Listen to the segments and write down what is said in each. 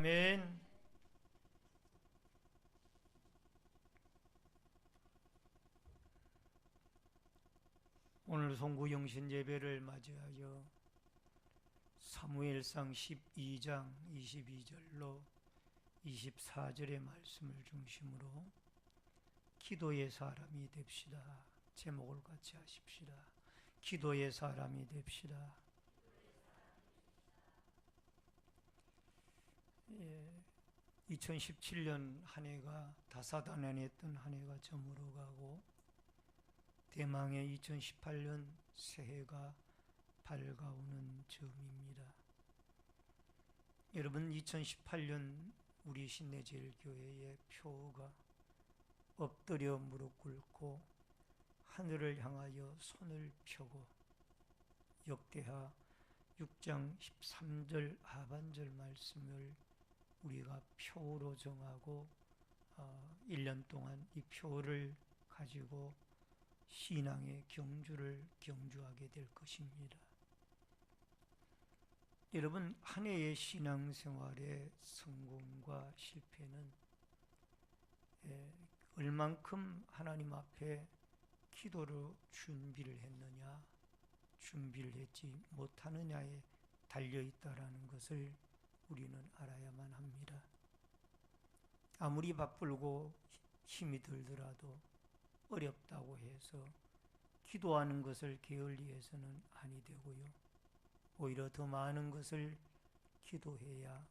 아멘. 오늘 송구 영신 예배를 맞이하여 사무엘상 12장 22절로 24절의 말씀을 중심으로 기도의 사람이 됩시다. 제목을 같이 하십시다. 기도의 사람이 됩시다. 2017년 한 해가 다사다난했던 한 해가 저물어 가고 대망의 2018년 새해가 밝아오는 즈음입니다. 여러분, 2018년 우리 신내제일교회의 표어가 엎드려 무릎 꿇고 하늘을 향하여 손을 펴고 역대하 6장 13절 하반절 말씀을 우리가 표어로 정하고 1년 동안 이 표어를 가지고 신앙의 경주를 경주하게 될 것입니다. 여러분, 한 해의 신앙생활의 성공과 실패는 얼만큼 하나님 앞에 기도로 준비를 했느냐, 준비를 했지 못하느냐에 달려있다라는 것을 우리는 알아야만 합니다. 아무리 바쁘고 힘이 들더라도 어렵다고 해서 기도하는 것을 게을리해서는 아니 되고요. 오히려 더 많은 것을 기도해야,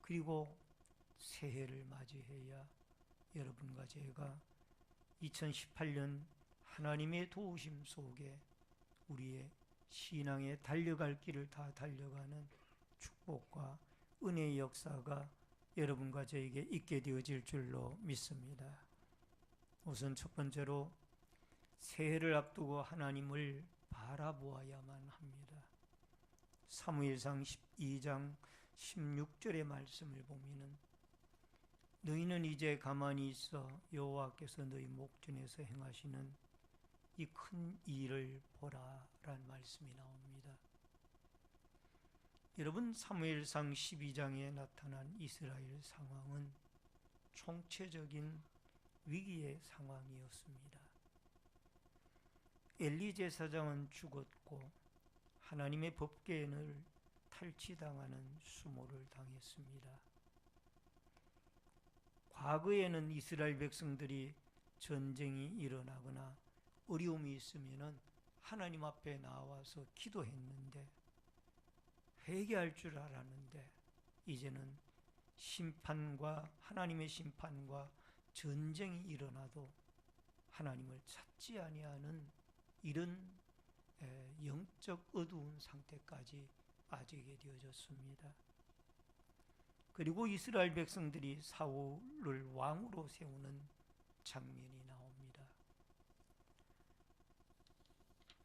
그리고 새해를 맞이해야 여러분과 제가 2018년 하나님의 도우심 속에 우리의 신앙에 달려갈 길을 다 달려가는 축복과 은혜의 역사가 여러분과 저에게 있게 되어질 줄로 믿습니다. 우선 첫 번째로 새해를 앞두고 하나님을 바라보아야만 합니다. 사무엘상 12장 16절의 말씀을 보면은 너희는 이제 가만히 있어 여호와께서 너희 목전에서 행하시는 이 큰 일을 보라 라는 말씀이 나옵니다. 여러분, 사무엘상 12장에 나타난 이스라엘 상황은 총체적인 위기의 상황이었습니다. 엘리 제사장은 죽었고 하나님의 법궤를 탈취당하는 수모를 당했습니다. 과거에는 이스라엘 백성들이 전쟁이 일어나거나 어려움이 있으면 하나님 앞에 나와서 기도했는데, 회개할 줄 알았는데, 이제는 심판과 하나님의 심판과 전쟁이 일어나도 하나님을 찾지 아니하는 이런 영적 어두운 상태까지 빠지게 되어졌습니다. 그리고 이스라엘 백성들이 사울을 왕으로 세우는 장면이 나옵니다.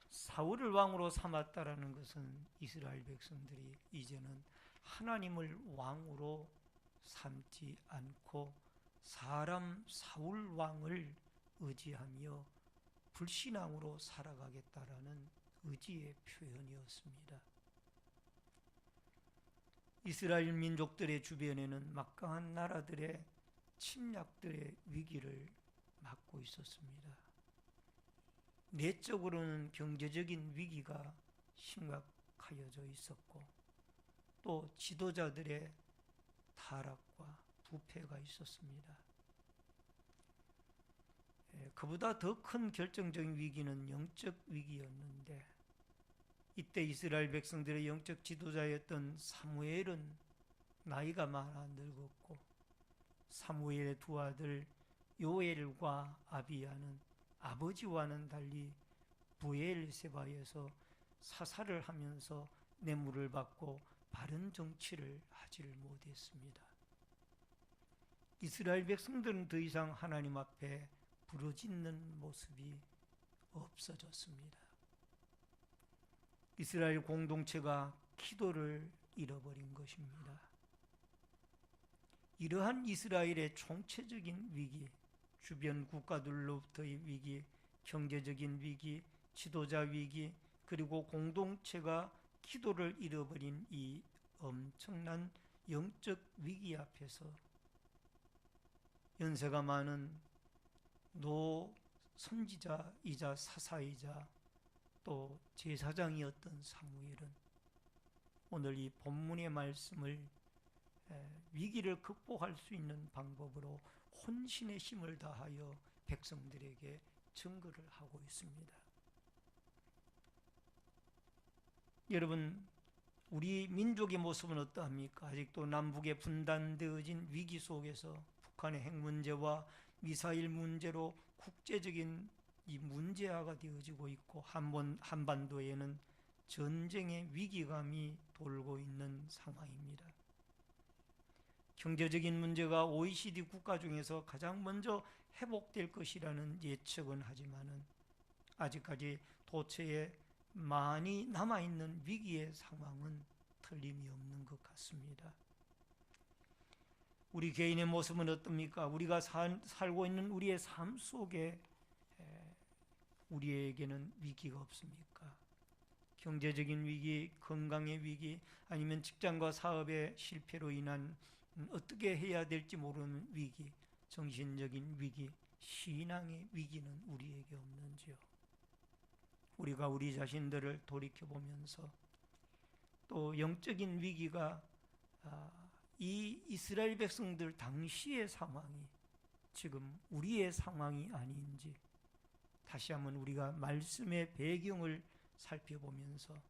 사울을 왕으로 삼았다라는 것은 이스라엘 백성들이 이제는 하나님을 왕으로 삼지 않고 사람 사울 왕을 의지하며 불신앙으로 살아가겠다라는 의지의 표현이었습니다. 이스라엘 민족들의 주변에는 막강한 나라들의 침략들의 위기를 맞고 있었습니다. 내적으로는 경제적인 위기가 심각하여져 있었고, 또 지도자들의 타락과 부패가 있었습니다. 그보다 더 큰 결정적인 위기는 영적 위기였는데, 이때 이스라엘 백성들의 영적 지도자였던 사무엘은 나이가 많아 늙었고, 사무엘의 두 아들 요엘과 아비야는 아버지와는 달리 브엘세바에서 사살을 하면서 뇌물을 받고 바른 정치를 하지를 못했습니다. 이스라엘 백성들은 더 이상 하나님 앞에 부르짖는 모습이 없어졌습니다. 이스라엘 공동체가 기도를 잃어버린 것입니다. 이러한 이스라엘의 총체적인 위기, 주변 국가들로부터의 위기, 경제적인 위기, 지도자 위기, 그리고 공동체가 기도를 잃어버린 이 엄청난 영적 위기 앞에서 연세가 많은 노 선지자이자 사사이자 또 제사장이었던 사무엘은 오늘 이 본문의 말씀을 위기를 극복할 수 있는 방법으로 혼신의 힘을 다하여 백성들에게 증거를 하고 있습니다. 여러분, 우리 민족의 모습은 어떠합니까? 아직도 남북에 분단되어진 위기 속에서 북한의 핵 문제와 미사일 문제로 국제적인 이 문제화가 되어지고 있고 한반도에는 전쟁의 위기감이 돌고 있는 상황입니다. 경제적인 문제가 OECD 국가 중에서 가장 먼저 회복될 것이라는 예측은 하지만은 아직까지 도처에 많이 남아있는 위기의 상황은 틀림이 없는 것 같습니다. 우리 개인의 모습은 어떻습니까? 우리가 살고 있는 우리의 삶 속에 우리에게는 위기가 없습니까? 경제적인 위기, 건강의 위기, 아니면 직장과 사업의 실패로 인한 어떻게 해야 될지 모르는 위기, 정신적인 위기, 신앙의 위기는 우리에게 없는지요? 우리가 우리 자신들을 돌이켜보면서 또 영적인 위기가 이 이스라엘 백성들 당시의 상황이 지금 우리의 상황이 아닌지 다시 한번 우리가 말씀의 배경을 살펴보면서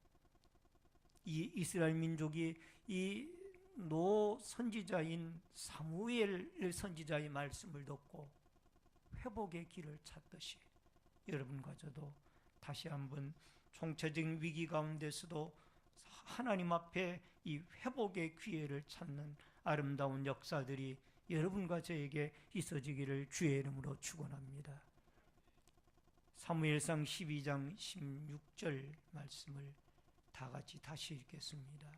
이 이스라엘 민족이 이 노 선지자인 사무엘 선지자의 말씀을 듣고 회복의 길을 찾듯이 여러분과 저도 다시 한번 총체적인 위기 가운데서도 하나님 앞에 이 회복의 기회를 찾는 아름다운 역사들이 여러분과 저에게 있어지기를 주의 이름으로 축원합니다. 사무엘상 12장 16절 말씀을 다 같이 다시 읽겠습니다.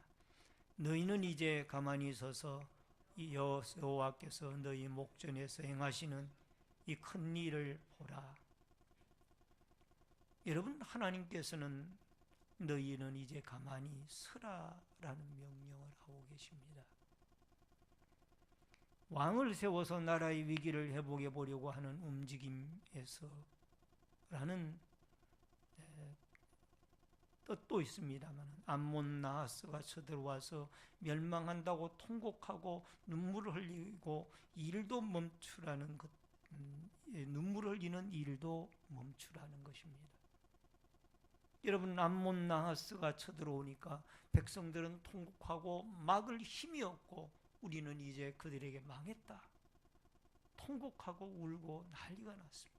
너희는 이제 가만히 서서 여호와께서 너희 목전에서 행하시는 이 큰 일을 보라. 여러분, 하나님께서는 너희는 이제 가만히 서라라는 명령을 하고 계십니다. 왕을 세워서 나라의 위기를 회복해 보려고 하는 움직임에서 라는 뜻도 있습니다만 암몬 나하스가 쳐들어와서 멸망한다고 통곡하고 눈물을 흘리고 일도 멈추라는 것, 눈물을 흘리는 일도 멈추라는 것입니다. 여러분, 암몬 나하스가 쳐들어오니까 백성들은 통곡하고 막을 힘이 없고 우리는 이제 그들에게 망했다 통곡하고 울고 난리가 났습니다.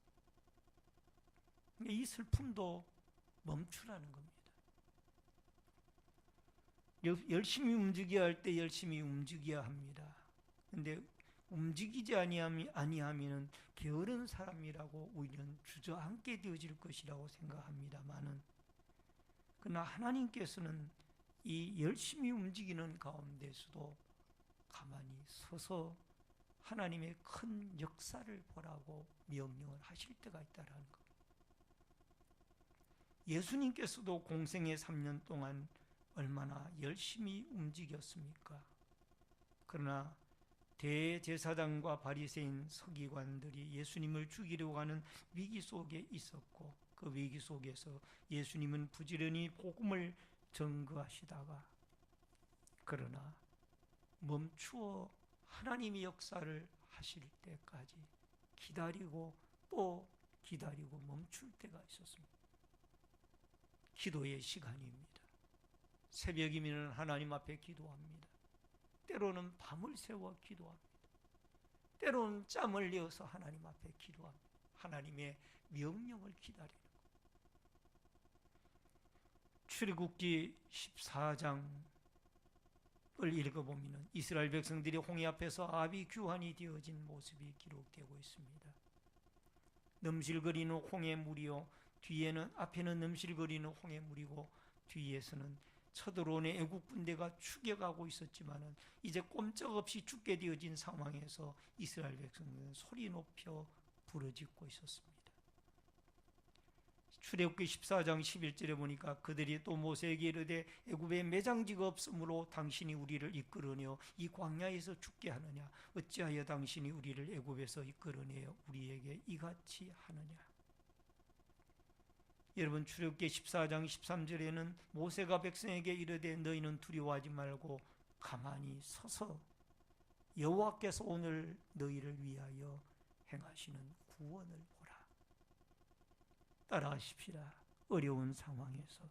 이 슬픔도 멈추라는 겁니다. 열심히 움직여야 할 때 열심히 움직여야 합니다. 그런데 움직이지 아니하면 게으른 사람이라고 우리는 주저앉게 되어질 것이라고 생각합니다만은 그러나 하나님께서는 이 열심히 움직이는 가운데서도 가만히 서서 하나님의 큰 역사를 보라고 명령을 하실 때가 있다는 것. 예수님께서도 공생의 3년 동안 얼마나 열심히 움직였습니까? 그러나 대제사장과 바리새인 서기관들이 예수님을 죽이려고 하는 위기 속에 있었고 그 위기 속에서 예수님은 부지런히 복음을 전거하시다가 그러나 멈추어 하나님의 역사를 하실 때까지 기다리고 또 기다리고 멈출 때가 있었습니다. 기도의 시간입니다. 새벽이면 하나님 앞에 기도합니다. 때로는 밤을 새워 기도합니다. 때로는 짬을 내어서 하나님 앞에 기도합니다. 하나님의 명령을 기다리는 것. 출애굽기 14장을 읽어보면 이스라엘 백성들이 홍해 앞에서 아비규환이 되어진 모습이 기록되고 있습니다. 넘실거리는 홍해물이요 뒤에는 앞에는 넘실거리는 홍해물이고 뒤에서는 쳐들어오는 애국 군대가 추격하고 있었지만은 이제 꼼짝없이 죽게 되어진 상황에서 이스라엘 백성들은 소리 높여 부르짖고 있었습니다. 출애굽기 14장 11절에 보니까 그들이 또 모세에게 이르되 애굽에 매장지가 없으므로 당신이 우리를 이끌어내어 이 광야에서 죽게 하느냐? 어찌하여 당신이 우리를 애굽에서 이끌어내어 우리에게 이같이 하느냐? 여러분, 출애굽기 14장 13절에는 모세가 백성에게 이르되 너희는 두려워하지 말고 가만히 서서 여호와께서 오늘 너희를 위하여 행하시는 구원을 보라. 따라하십시다. 어려운 상황에서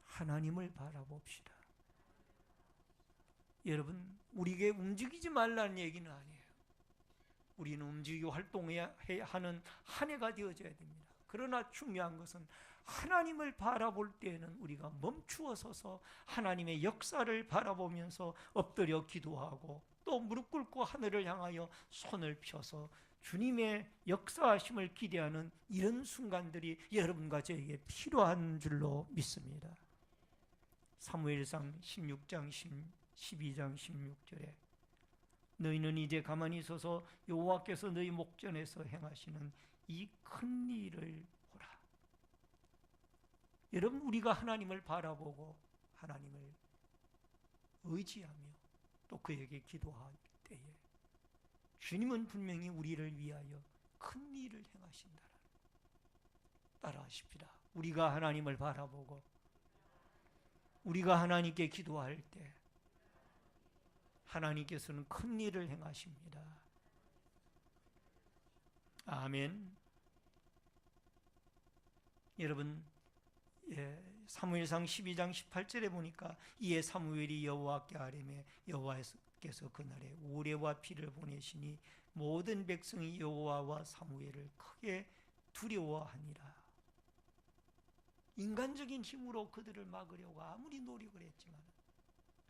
하나님을 바라봅시다. 여러분, 우리에게 움직이지 말라는 얘기는 아니에요. 우리는 움직이고 활동해야 하는 한 해가 되어져야 됩니다. 그러나 중요한 것은 하나님을 바라볼 때에는 우리가 멈추어 서서 하나님의 역사를 바라보면서 엎드려 기도하고 또 무릎 꿇고 하늘을 향하여 손을 펴서 주님의 역사하심을 기대하는 이런 순간들이 여러분과 저에게 필요한 줄로 믿습니다. 사무엘상 16장 12장 16절에 너희는 이제 가만히 서서 여호와께서 너희 목전에서 행하시는 이 큰 일을 보라. 여러분, 우리가 하나님을 바라보고 하나님을 의지하며 또 그에게 기도할 때에 주님은 분명히 우리를 위하여 큰 일을 행하신다. 따라하십시다. 우리가 하나님을 바라보고 우리가 하나님께 기도할 때 하나님께서는 큰 일을 행하십니다. 아멘. 여러분, 사무엘상 12장 18절에 보니까 이에 사무엘이 여호와께 아뢰매 여호와께서 그날에 우레와 피를 보내시니 모든 백성이 여호와와 사무엘을 크게 두려워하니라. 인간적인 힘으로 그들을 막으려고 아무리 노력을 했지만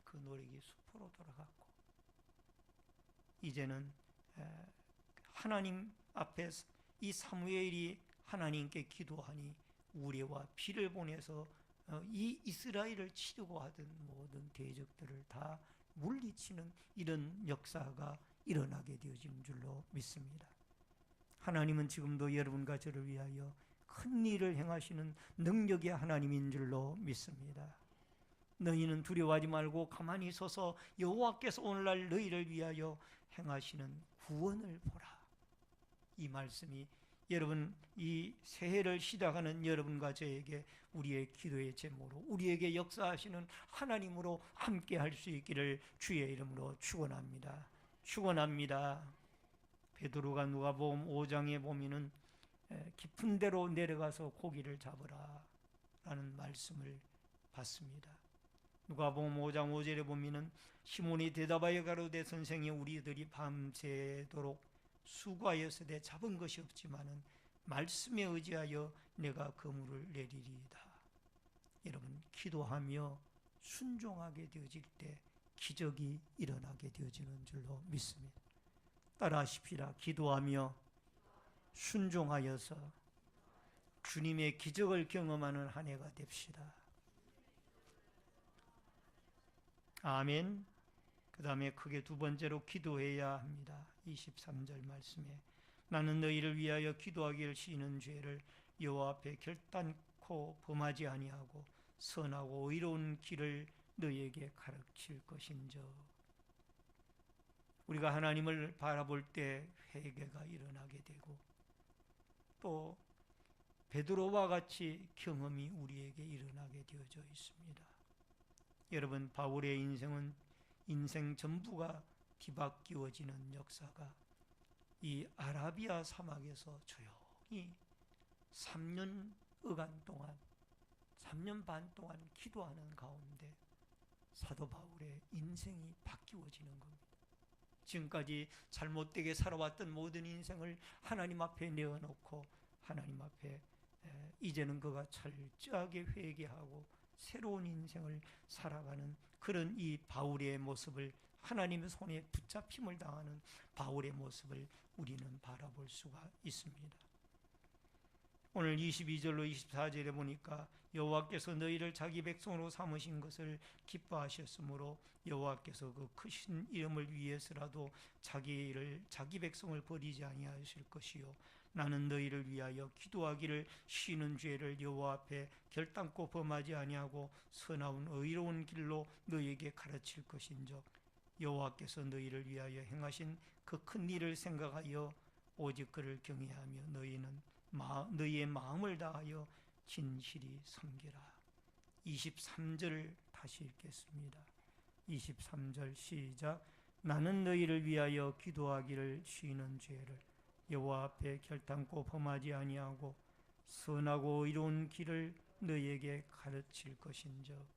그 노력이 수포로 돌아갔고 이제는 하나님 앞에 이 사무엘이 하나님께 기도하니 우레와 피를 보내서 이 이스라엘을 치려고 하던 모든 대적들을 다 물리치는 이런 역사가 일어나게 되어진 줄로 믿습니다. 하나님은 지금도 여러분과 저를 위하여 큰 일을 행하시는 능력의 하나님인 줄로 믿습니다. 너희는 두려워하지 말고 가만히 서서 여호와께서 오늘날 너희를 위하여 행하시는 구원을 보라. 이 말씀이 여러분, 이 새해를 시작하는 여러분과 저에게 우리의 기도의 제목으로 우리에게 역사하시는 하나님으로 함께 할 수 있기를 주의 이름으로 축원합니다. 축원합니다. 베드로가 누가복음 5장에 보면은 깊은 데로 내려가서 고기를 잡으라 라는 말씀을 받습니다. 누가복음 5장 5절에 보면은 시몬이 대답하여 가로되 선생이 우리들이 밤새도록 수고하였으되 잡은 것이 없지만은 말씀에 의지하여 내가 그물을 내리리이다. 여러분, 기도하며 순종하게 되어질 때 기적이 일어나게 되어지는 줄로 믿습니다. 따라하십시다. 기도하며 순종하여서 주님의 기적을 경험하는 한 해가 됩시다. 아멘. 그 다음에 크게 두 번째로 기도해야 합니다. 23절 말씀에 나는 너희를 위하여 기도하기를 시는 죄를 여호와 앞에 결단코 범하지 아니하고 선하고 의로운 길을 너희에게 가르칠 것인즉. 우리가 하나님을 바라볼 때 회개가 일어나게 되고 또 베드로와 같이 경험이 우리에게 일어나게 되어져 있습니다. 여러분, 바울의 인생은 인생 전부가 뒤바뀌어지는 역사가 이 아라비아 사막에서 조용히 3년여간 동안 3년 반 동안 기도하는 가운데 사도 바울의 인생이 바뀌어지는 겁니다. 지금까지 잘못되게 살아왔던 모든 인생을 하나님 앞에 내어놓고 하나님 앞에 이제는 그가 철저하게 회개하고 새로운 인생을 살아가는 그런 이 바울의 모습을, 하나님의 손에 붙잡힘을 당하는 바울의 모습을 우리는 바라볼 수가 있습니다. 오늘 22절로 24절에 보니까 여호와께서 너희를 자기 백성으로 삼으신 것을 기뻐하셨으므로 여호와께서 그 크신 이름을 위해서라도 자기 백성을 버리지 아니하실 것이요 나는 너희를 위하여 기도하기를 쉬는 죄를 여호와 앞에 결단코 범하지 아니하고 선하운 의로운 길로 너희에게 가르칠 것인즉 여호와께서 너희를 위하여 행하신 그 큰 일을 생각하여 오직 그를 경외하며 너희의 마음을 다하여 진실이 섬기라. 23절 다시 읽겠습니다. 23절 시작. 나는 너희를 위하여 기도하기를 쉬는 죄를 여호와 앞에 결단코 범하지 아니하고 선하고 의로운 길을 너희에게 가르칠 것인즉.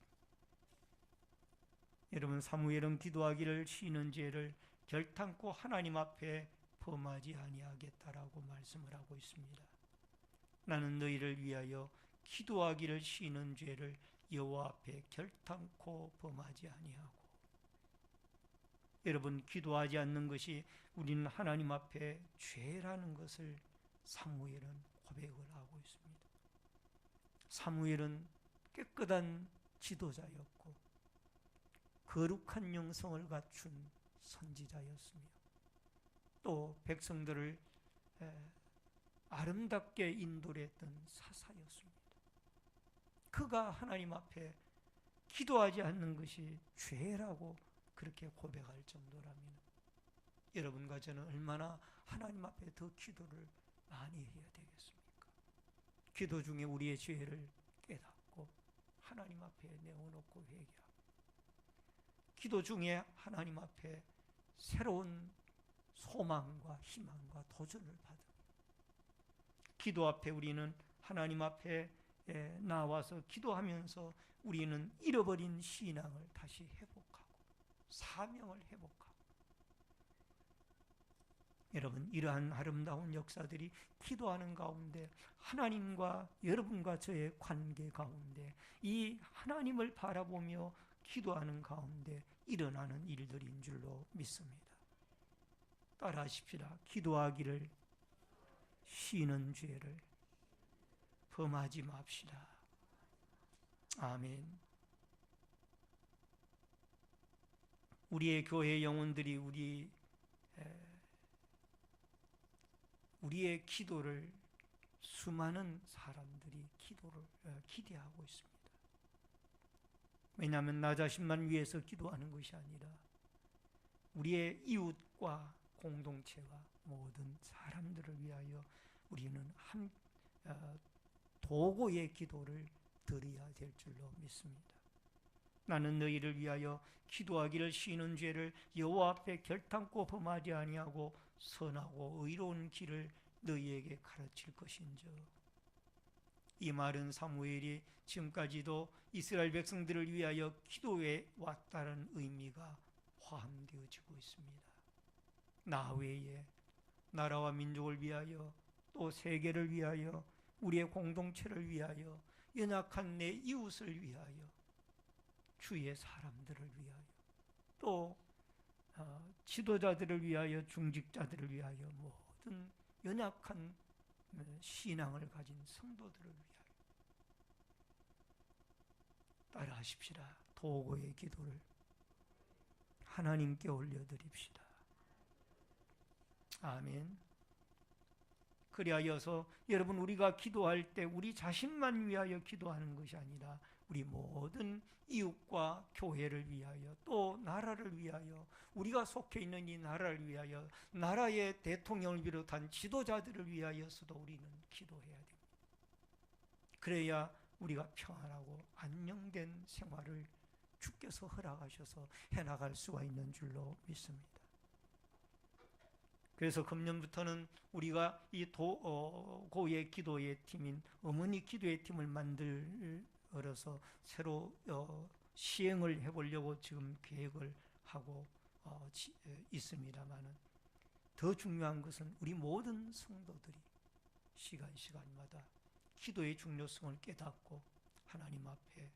여러분, 사무엘은 기도하기를 쉬는 죄를 결단코 하나님 앞에 범하지 아니하겠다라고 말씀을 하고 있습니다. 나는 너희를 위하여 기도하기를 쉬는 죄를 여호와 앞에 결단코 범하지 아니하고. 여러분, 기도하지 않는 것이 우리는 하나님 앞에 죄라는 것을 사무엘은 고백을 하고 있습니다. 사무엘은 깨끗한 지도자였고 거룩한 영성을 갖춘 선지자였으며 또 백성들을 아름답게 인도를 했던 사사였습니다. 그가 하나님 앞에 기도하지 않는 것이 죄라고 그렇게 고백할 정도라면 여러분과 저는 얼마나 하나님 앞에 더 기도를 많이 해야 되겠습니까? 기도 중에 우리의 죄를 깨닫고 하나님 앞에 내어놓고 회개하고 기도 중에 하나님 앞에 새로운 소망과 희망과 도전을 받으며 기도 앞에 우리는 하나님 앞에 나와서 기도하면서 우리는 잃어버린 신앙을 다시 회복하고 사명을 회복하고. 여러분, 이러한 아름다운 역사들이 기도하는 가운데 하나님과 여러분과 저의 관계 가운데 이 하나님을 바라보며 기도하는 가운데 일어나는 일들인 줄로 믿습니다. 따라하십시다. 기도하기를 쉬는 죄를 범하지 맙시다. 아멘. 우리의 교회 영혼들이 우리의 기도를 수많은 사람들이 기대하고 있습니다. 왜냐하면 나 자신만 위해서 기도하는 것이 아니라 우리의 이웃과 공동체와 모든 사람들을 위하여 우리는 도고의 기도를 드려야 될 줄로 믿습니다. 나는 너희를 위하여 기도하기를 쉬는 죄를 여호와 앞에 결단코 범하지 아니하고 선하고 의로운 길을 너희에게 가르칠 것인즉. 이 말은 사무엘이 지금까지도 이스라엘 백성들을 위하여 기도해 왔다는 의미가 포함되어지고 있습니다. 나 외에 나라와 민족을 위하여 또 세계를 위하여 우리의 공동체를 위하여 연약한 내 이웃을 위하여 주의 사람들을 위하여 또 지도자들을 위하여 중직자들을 위하여 모든 연약한 신앙을 가진 성도들을 위하여 따라하십시다. 도고의 기도를 하나님께 올려드립시다. 아멘. 그리하여서 여러분, 우리가 기도할 때 우리 자신만 위하여 기도하는 것이 아니라 우리 모든 이웃과 교회를 위하여 또 나라를 위하여 우리가 속해 있는 이 나라를 위하여 나라의 대통령을 비롯한 지도자들을 위하여서도 우리는 기도해야 됩니다. 그래야 우리가 평안하고 안녕된 생활을 주께서 허락하셔서 해나갈 수가 있는 줄로 믿습니다. 그래서 금년부터는 우리가 이 고의 기도의 팀인 어머니 기도의 팀을 만들어서 새로 시행을 해보려고 지금 계획을 하고 있습니다만은 더 중요한 것은 우리 모든 성도들이 시간마다 기도의 중요성을 깨닫고 하나님 앞에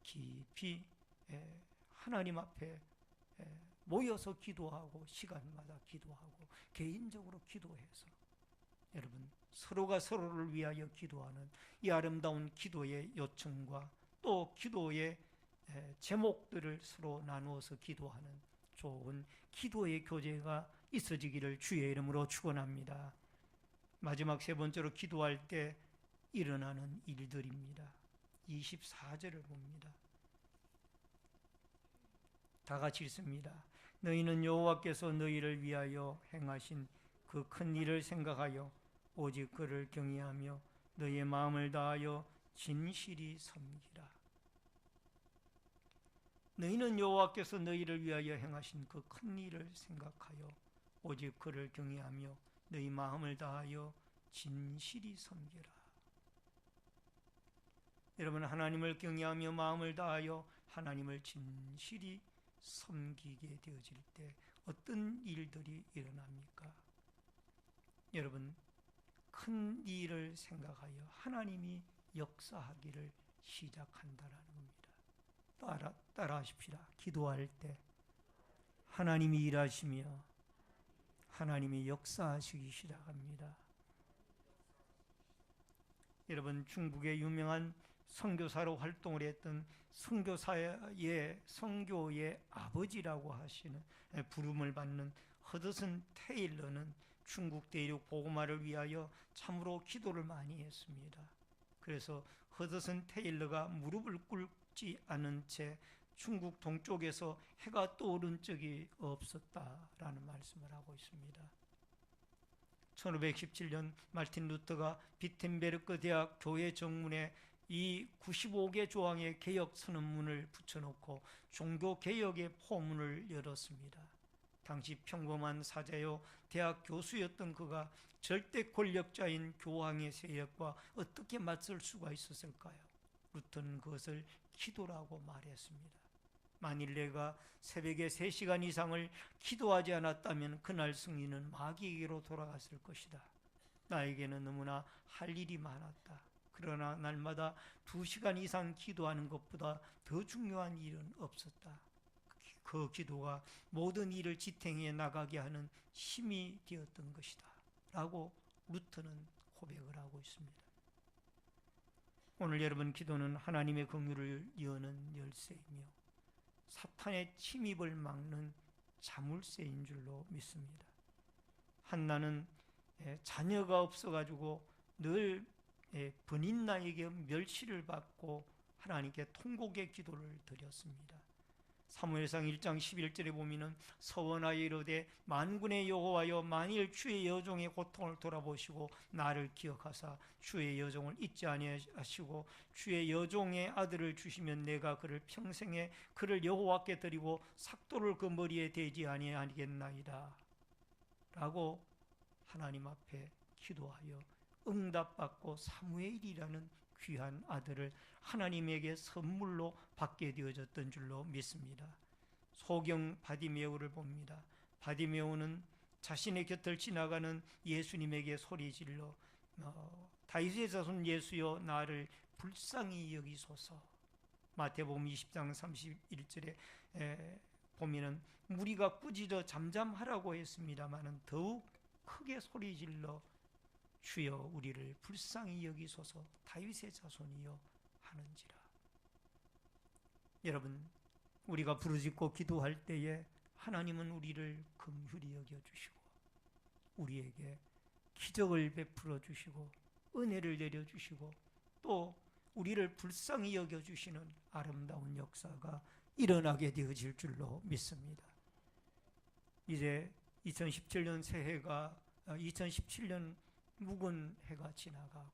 깊이 하나님 앞에 모여서 기도하고 시간마다 기도하고 개인적으로 기도해서 여러분, 서로가 서로를 위하여 기도하는 이 아름다운 기도의 요청과 또 기도의 제목들을 서로 나누어서 기도하는 좋은 기도의 교제가 있어지기를 주의 이름으로 축원합니다. 마지막 세 번째로 기도할 때 일어나는 일들입니다. 24절을 봅니다. 다 같이 읽습니다. 너희는 여호와께서 너희를 위하여 행하신 그 큰 일을 생각하여 오직 그를 경외하며 너희의 마음을 다하여 진실이 섬기라. 너희는 여호와께서 너희를 위하여 행하신 그 큰 일을 생각하여 오직 그를 경외하며 너희 마음을 다하여 진실이 섬기라. 여러분, 하나님을 경외하며 마음을 다하여 하나님을 진실이 섬기게 되어질 때 어떤 일들이 일어납니까? 여러분, 큰 일을 생각하여 하나님이 역사하기를 시작한다라는 겁니다. 따라 하십시다. 기도할 때 하나님이 일하시며 하나님이 역사하시기 시작합니다. 여러분, 중국의 유명한 선교사로 활동을 했던 선교의 아버지라고 하시는 부름을 받는 허드슨 테일러는 중국 대륙 복음화를 위하여 참으로 기도를 많이 했습니다. 그래서 허드슨 테일러가 무릎을 꿇지 않은 채 중국 동쪽에서 해가 떠오른 적이 없었다라는 말씀을 하고 있습니다. 1517년 마르틴 루터가 비텐베르크 대학 교회 정문에 이 95개 조항의 개혁 선언문을 붙여놓고 종교 개혁의 포문을 열었습니다. 당시 평범한 사자요 대학 교수였던 그가 절대 권력자인 교황의 세력과 어떻게 맞설 수가 있었을까요? 루터는 그것을 기도라고 말했습니다. 만일 내가 새벽에 3시간 이상을 기도하지 않았다면 그날 승리는 마귀에게로 돌아갔을 것이다. 나에게는 너무나 할 일이 많았다. 그러나 날마다 2시간 이상 기도하는 것보다 더 중요한 일은 없었다. 그 기도가 모든 일을 지탱해 나가게 하는 힘이 되었던 것이다. 라고 루터는 고백을 하고 있습니다. 오늘 여러분, 기도는 하나님의 긍휼을 여는 열쇠이며 사탄의 침입을 막는 자물쇠인 줄로 믿습니다. 한나는 자녀가 없어가지고 늘 번인나에게 멸시를 받고 하나님께 통곡의 기도를 드렸습니다. 사무엘상 1장 11절에 보면은 서원하여 이르되 만군의 여호와여 만일 주의 여종의 고통을 돌아보시고 나를 기억하사 주의 여종을 잊지 아니하시고 주의 여종의 아들을 주시면 내가 그를 평생에 그를 여호와께 드리고 삭도를 그 머리에 대지 아니하겠나이다 라고 하나님 앞에 기도하여 응답받고 사무엘이라는 귀한 아들을 하나님에게 선물로 받게 되어졌던 줄로 믿습니다. 소경 바디메오를 봅니다. 바디메오는 자신의 곁을 지나가는 예수님에게 소리질러 다윗의 자손 예수여 나를 불쌍히 여기소서. 마태복음 20장 31절에 보면은 무리가 꾸짖어 잠잠하라고 했습니다마는 더욱 크게 소리질러 주여 우리를 불쌍히 여기소서 다윗의 자손이여 하는지라. 여러분, 우리가 부르짖고 기도할 때에 하나님은 우리를 긍휼히 여겨주시고 우리에게 기적을 베풀어 주시고 은혜를 내려주시고 또 우리를 불쌍히 여겨주시는 아름다운 역사가 일어나게 되어질 줄로 믿습니다. 이제 2017년 새해가 2017년 묵은 해가 지나가고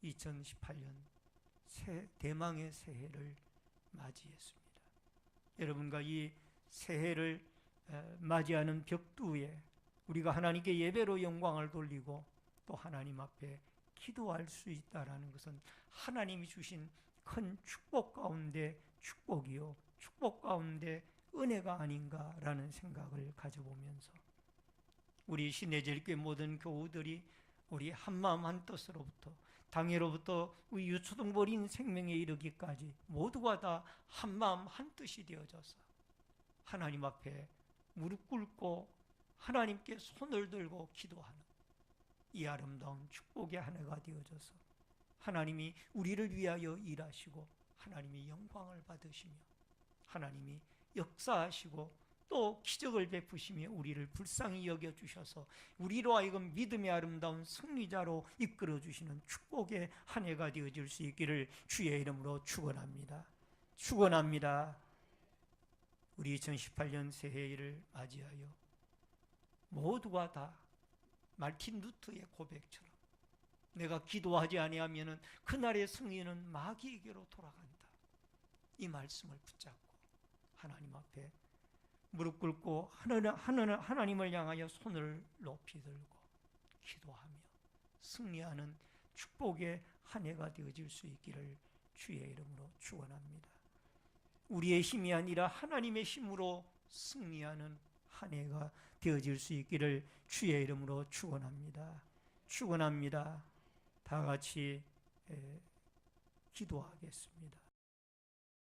2018년 대망의 새해를 맞이했습니다. 여러분과 이 새해를 맞이하는 벽두에 우리가 하나님께 예배로 영광을 돌리고 또 하나님 앞에 기도할 수 있다는 것은 하나님이 주신 큰 축복 가운데 축복이요 축복 가운데 은혜가 아닌가라는 생각을 가져보면서 우리 신내제일교회 모든 교우들이 우리 한마음 한뜻으로부터 당예로부터 우리 유초등버린 생명에 이르기까지 모두가 다 한마음 한뜻이 되어져서 하나님 앞에 무릎 꿇고 하나님께 손을 들고 기도하는 이 아름다운 축복의 한 해가 되어져서 하나님이 우리를 위하여 일하시고 하나님이 영광을 받으시며 하나님이 역사하시고 또 기적을 베푸시며 우리를 불쌍히 여겨주셔서 우리로 하여금 믿음의 아름다운 승리자로 이끌어주시는 축복의 한 해가 되어질 수 있기를 주의 이름으로 축원합니다. 축원합니다. 우리 2018년 새해를 맞이하여 모두가 다 말틴 루터의 고백처럼 내가 기도하지 아니하면 그날의 승리는 마귀에게로 돌아간다. 이 말씀을 붙잡고 하나님 앞에 무릎 꿇고 하나님을 향하여 손을 높이 들고 기도하며 승리하는 축복의 한 해가 되어질 수 있기를 주의 이름으로 축원합니다. 우리의 힘이 아니라 하나님의 힘으로 승리하는 한 해가 되어질 수 있기를 주의 이름으로 축원합니다. 축원합니다. 다 같이 기도하겠습니다.